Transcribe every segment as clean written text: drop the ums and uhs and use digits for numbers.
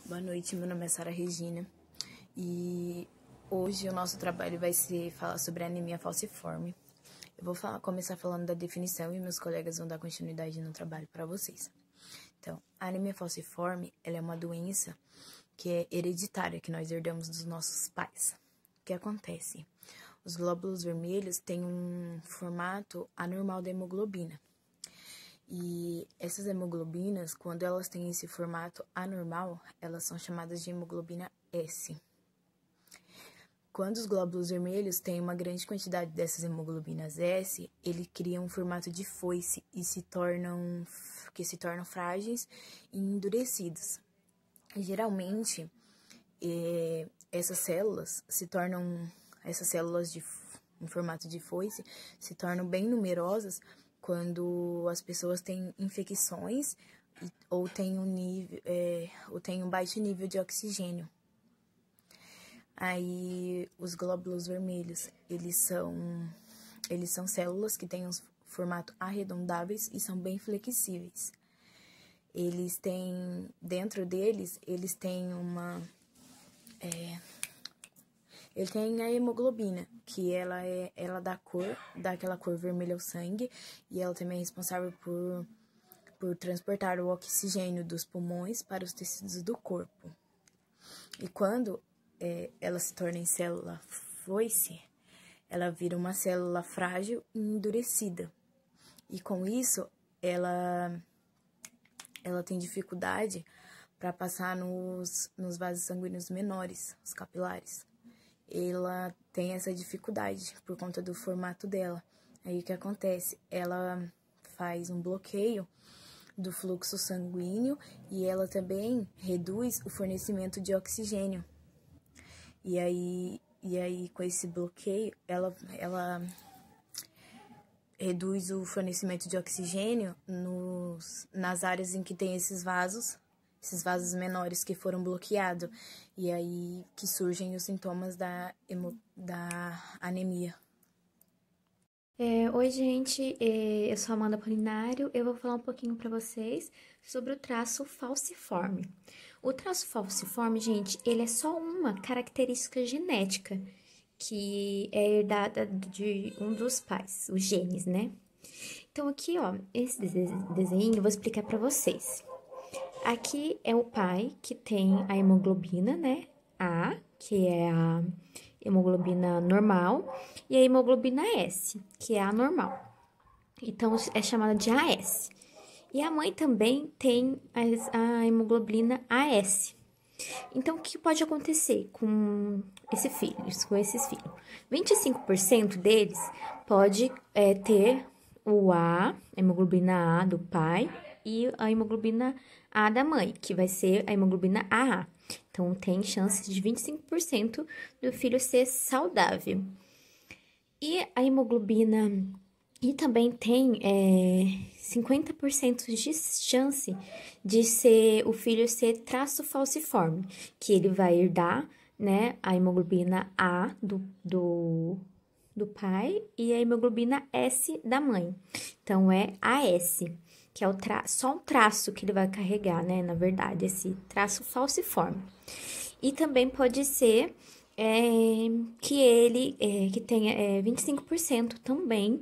Boa noite, meu nome é Sara Regina e hoje o nosso trabalho vai ser falar sobre a anemia falciforme. Eu vou começar falando da definição e meus colegas vão dar continuidade no trabalho para vocês. Então, a anemia falciforme, ela é uma doença que é hereditária, que nós herdamos dos nossos pais. O que acontece? Os glóbulos vermelhos têm um formato anormal da hemoglobina. E essas hemoglobinas, quando elas têm esse formato anormal, elas são chamadas de hemoglobina S. Quando os glóbulos vermelhos têm uma grande quantidade dessas hemoglobinas S, ele cria um formato de foice e se tornam frágeis e endurecidos. Geralmente, essas células em formato de foice se tornam bem numerosas quando as pessoas têm infecções ou têm um baixo nível de oxigênio. Aí, os glóbulos vermelhos, eles são células que têm um formato arredondáveis e são bem flexíveis. Dentro deles, eles têm ele tem a hemoglobina, que ela dá aquela cor vermelha ao sangue, e ela também é responsável por transportar o oxigênio dos pulmões para os tecidos do corpo. E quando ela se torna em célula foice, ela vira uma célula frágil e endurecida. E com isso, ela tem dificuldade para passar nos vasos sanguíneos menores, os capilares. Ela tem essa dificuldade por conta do formato dela. Aí o que acontece? Ela faz um bloqueio do fluxo sanguíneo e ela também reduz o fornecimento de oxigênio. E aí com esse bloqueio, ela reduz o fornecimento de oxigênio nas áreas em que tem esses vasos menores que foram bloqueados, e aí que surgem os sintomas da anemia. Oi, gente, eu sou a Amanda Polinário, eu vou falar um pouquinho para vocês sobre o traço falciforme. O traço falciforme, gente, ele é só uma característica genética que é herdada de um dos pais, os genes, né? Então, aqui, ó, esse desenho eu vou explicar para vocês. Aqui é o pai que tem a hemoglobina, né? A, que é a hemoglobina normal, e a hemoglobina S, que é a normal. Então, é chamada de AS. E a mãe também tem a hemoglobina AS. Então, o que pode acontecer com esses filhos? 25% deles pode ter a hemoglobina A do pai e a hemoglobina A da mãe, que vai ser a hemoglobina AA. Então, tem chances de 25% do filho ser saudável. E a hemoglobina... E também tem 50% de chance de o filho ser traço falciforme, que ele vai herdar, né, a hemoglobina A do pai e a hemoglobina S da mãe. Então, é AS, que é só um traço que ele vai carregar, né, na verdade, esse traço falciforme. E também pode ser que ele que tenha 25% também,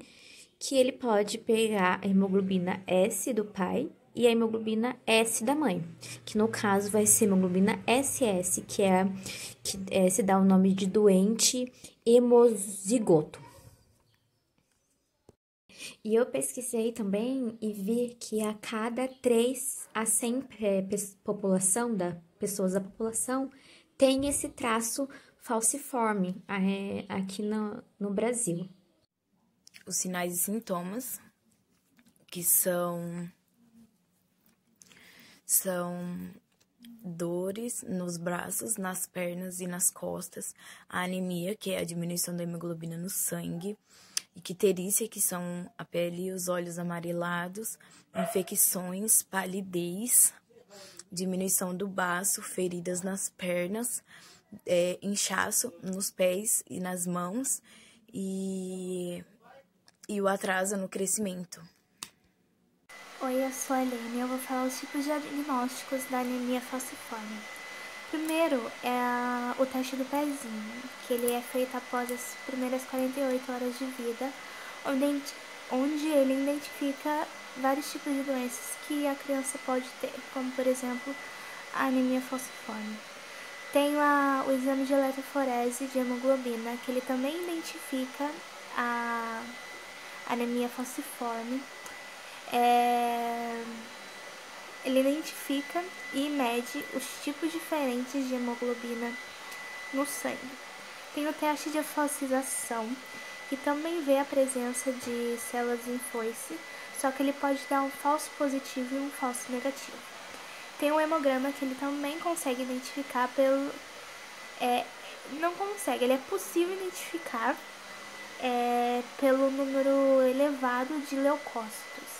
que ele pode pegar a hemoglobina S do pai e a hemoglobina S da mãe, que no caso vai ser hemoglobina SS, que se dá o nome de doente hemozigoto. E eu pesquisei também e vi que a cada 3 a 100 pessoas da população tem esse traço falciforme aqui no Brasil. Os sinais e sintomas, que são dores nos braços, nas pernas e nas costas, a anemia, que é a diminuição da hemoglobina no sangue, icterícia, que são a pele e os olhos amarelados, infecções, palidez, diminuição do baço, feridas nas pernas, inchaço nos pés e nas mãos e o atraso no crescimento. Oi, eu sou a Aline e eu vou falar os tipos de diagnósticos da anemia falciforme. Primeiro é o teste do pezinho, que ele é feito após as primeiras 48 horas de vida, onde ele identifica vários tipos de doenças que a criança pode ter, como por exemplo a anemia falciforme. Tem o exame de eletroforese de hemoglobina, que ele também identifica a anemia falciforme. Ele identifica e mede os tipos diferentes de hemoglobina no sangue. Tem o teste de falcização, que também vê a presença de células em foice, só que ele pode dar um falso positivo e um falso negativo. Tem o hemograma, que ele também consegue identificar não consegue, ele é possível identificar pelo número elevado de leucócitos.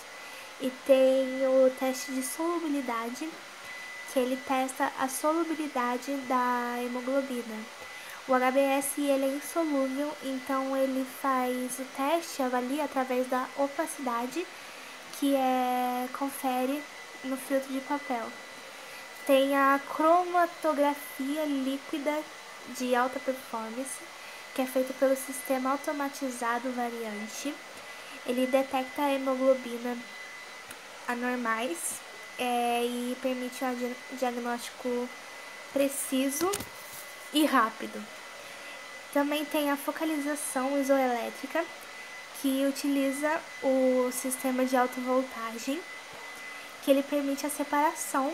E tem o teste de solubilidade, que ele testa a solubilidade da hemoglobina. O HbS ele é insolúvel, então ele faz o teste, avalia através da opacidade, que confere no filtro de papel. Tem a cromatografia líquida de alta performance, que é feita pelo sistema automatizado variante. Ele detecta a hemoglobina anormais e permite um diagnóstico preciso e rápido. Também tem a focalização isoelétrica, que utiliza o sistema de alta voltagem, que ele permite a separação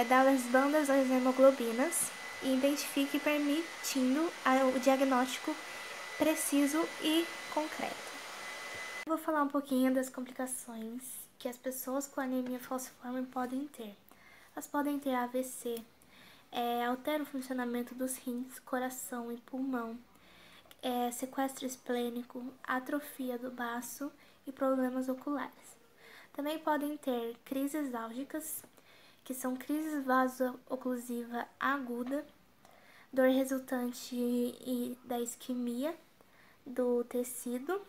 das bandas das hemoglobinas e identifica e permitindo o diagnóstico preciso e concreto. Vou falar um pouquinho das complicações que as pessoas com anemia falciforme podem ter. Elas podem ter AVC, altera o funcionamento dos rins, coração e pulmão, sequestro esplênico, atrofia do baço e problemas oculares. Também podem ter crises álgicas, que são crises vaso-oclusiva aguda, dor resultante da isquemia do tecido,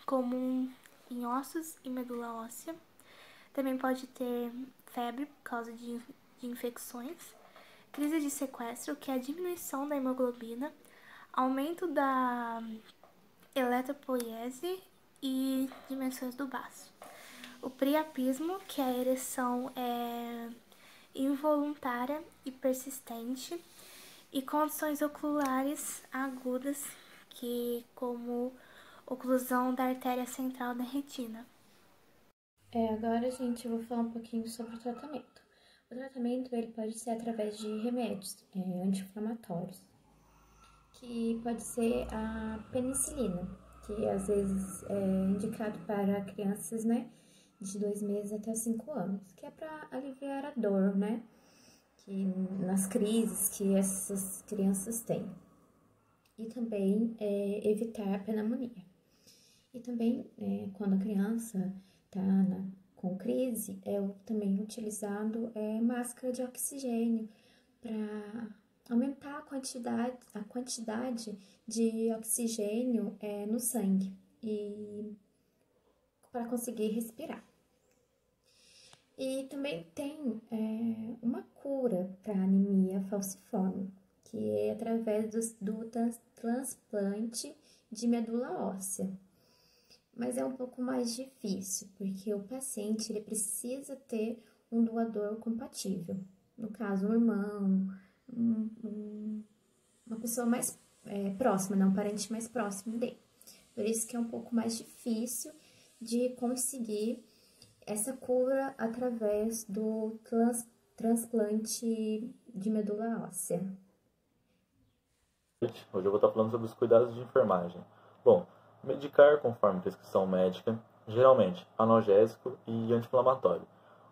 comum em ossos e medula óssea. Também pode ter febre por causa de infecções, crise de sequestro, que é a diminuição da hemoglobina, aumento da eletropoiese e dimensões do baço. O priapismo, que é a ereção involuntária e persistente, e condições oculares agudas, como oclusão da artéria central da retina. Agora, gente, eu vou falar um pouquinho sobre o tratamento. O tratamento ele pode ser através de remédios anti-inflamatórios, que pode ser a penicilina, que às vezes é indicado para crianças, né, de 2 meses até 5 anos, que é para aliviar a dor, né, que nas crises que essas crianças têm. E também evitar a pneumonia. E também, quando a criança está com crise, também utilizado máscara de oxigênio para aumentar a quantidade de oxigênio no sangue e para conseguir respirar. E também tem uma cura para anemia falciforme, que é através do transplante de medula óssea. Mas é um pouco mais difícil, porque o paciente ele precisa ter um doador compatível. No caso, um irmão, uma pessoa mais próxima, né? Um parente mais próximo dele. Por isso que é um pouco mais difícil de conseguir essa cura através do transplante de medula óssea. Hoje eu vou estar falando sobre os cuidados de enfermagem. Bom, medicar conforme prescrição médica, geralmente analgésico e anti-inflamatório.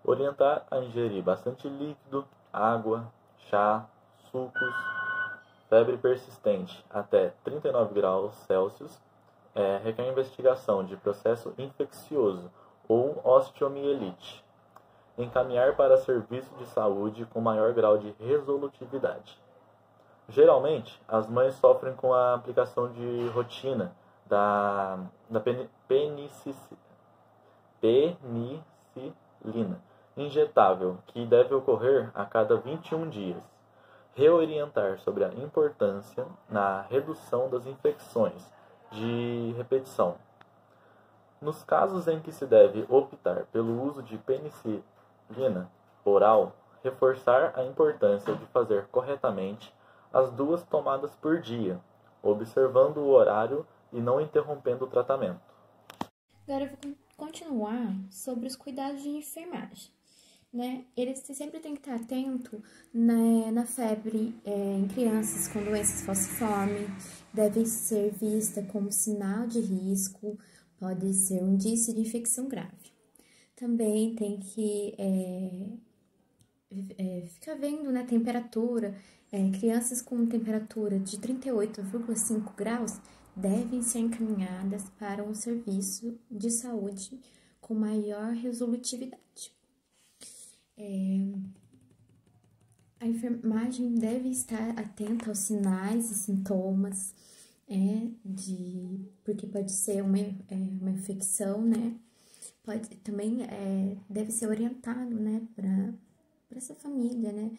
Orientar a ingerir bastante líquido, água, chá, sucos. Febre persistente até 39 graus Celsius requer investigação de processo infeccioso ou osteomielite. Encaminhar para serviço de saúde com maior grau de resolutividade. Geralmente, as mães sofrem com a aplicação de rotina da penicilina injetável, que deve ocorrer a cada 21 dias. reorientar sobre a importância na redução das infecções de repetição. Nos casos em que se deve optar pelo uso de penicilina oral, reforçar a importância de fazer corretamente as 2 tomadas por dia, observando o horário e não interrompendo o tratamento. Agora eu vou continuar sobre os cuidados de enfermagem, né? Eles sempre tem que estar atento na febre em crianças com doenças falciformes, deve ser vista como sinal de risco, pode ser um indício de infecção grave. Também tem que ficar vendo, né, temperatura. Crianças com temperatura de 38,5 graus devem ser encaminhadas para um serviço de saúde com maior resolutividade. A enfermagem deve estar atenta aos sinais e sintomas, porque pode ser uma infecção, né? Também deve ser orientado, né, para essa família, né,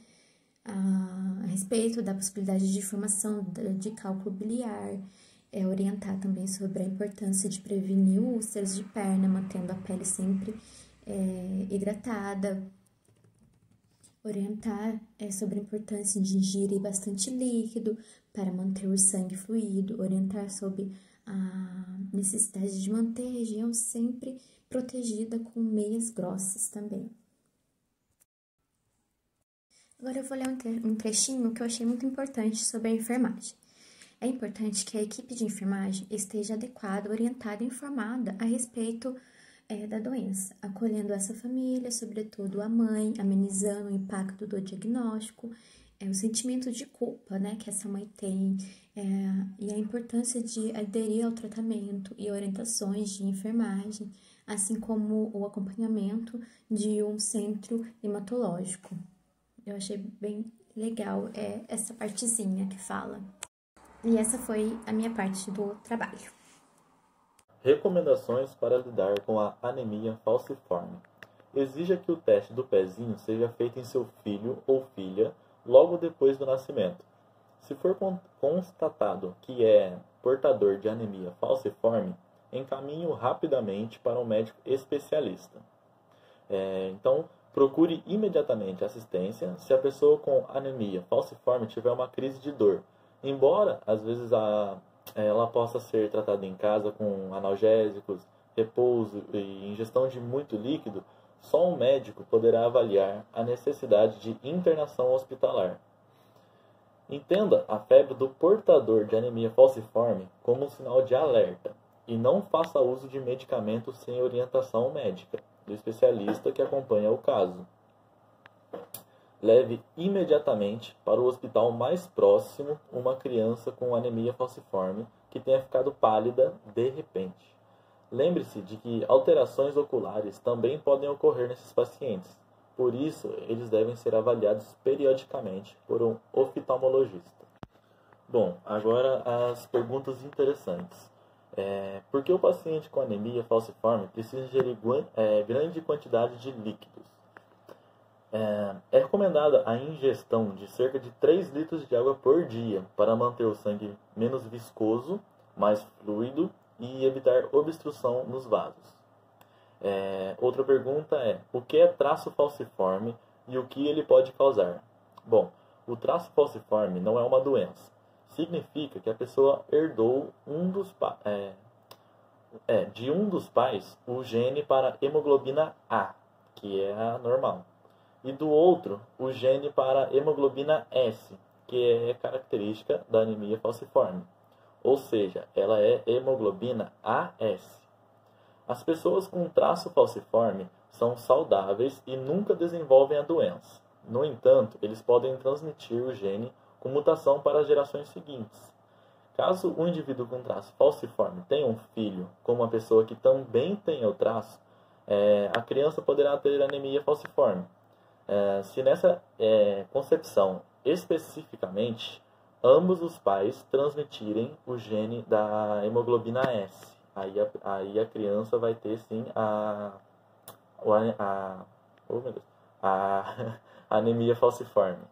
a respeito da possibilidade de formação de cálculo biliar, orientar também sobre a importância de prevenir úlceras de perna, mantendo a pele sempre hidratada, orientar sobre a importância de ingerir bastante líquido para manter o sangue fluido, orientar sobre a necessidade de manter a região sempre protegida com meias grossas também. Agora eu vou ler um trechinho que eu achei muito importante sobre a enfermagem. É importante que a equipe de enfermagem esteja adequada, orientada e informada a respeito da doença, acolhendo essa família, sobretudo a mãe, amenizando o impacto do diagnóstico, o sentimento de culpa, né, que essa mãe tem, e a importância de aderir ao tratamento e orientações de enfermagem, assim como o acompanhamento de um centro hematológico. Eu achei bem legal essa partezinha que fala. E essa foi a minha parte do trabalho. Recomendações para lidar com a anemia falciforme. Exija que o teste do pezinho seja feito em seu filho ou filha logo depois do nascimento. Se for constatado que é portador de anemia falciforme, encaminhe-o rapidamente para um médico especialista. Então, procure imediatamente assistência se a pessoa com anemia falciforme tiver uma crise de dor. Embora, às vezes, ela possa ser tratada em casa com analgésicos, repouso e ingestão de muito líquido, só um médico poderá avaliar a necessidade de internação hospitalar. Entenda a febre do portador de anemia falciforme como um sinal de alerta e não faça uso de medicamentos sem orientação médica do especialista que acompanha o caso. Leve imediatamente para o hospital mais próximo uma criança com anemia falciforme que tenha ficado pálida de repente. Lembre-se de que alterações oculares também podem ocorrer nesses pacientes. Por isso, eles devem ser avaliados periodicamente por um oftalmologista. Bom, agora as perguntas interessantes. Por que o paciente com anemia falciforme precisa ingerir grande quantidade de líquidos? É recomendada a ingestão de cerca de 3 litros de água por dia para manter o sangue menos viscoso, mais fluido e evitar obstrução nos vasos. Outra pergunta o que é traço falciforme e o que ele pode causar? Bom, o traço falciforme não é uma doença. Significa que a pessoa herdou de um dos pais o gene para hemoglobina A, que é a normal, e do outro o gene para hemoglobina S, que é característica da anemia falciforme. Ou seja, ela é hemoglobina AS. As pessoas com traço falciforme são saudáveis e nunca desenvolvem a doença. No entanto, eles podem transmitir o gene com mutação para as gerações seguintes. Caso o indivíduo com traço falciforme tenha um filho com uma pessoa que também tenha o traço, a criança poderá ter anemia falciforme. Se nessa concepção especificamente ambos os pais transmitirem o gene da hemoglobina S, aí a criança vai ter sim a anemia falciforme.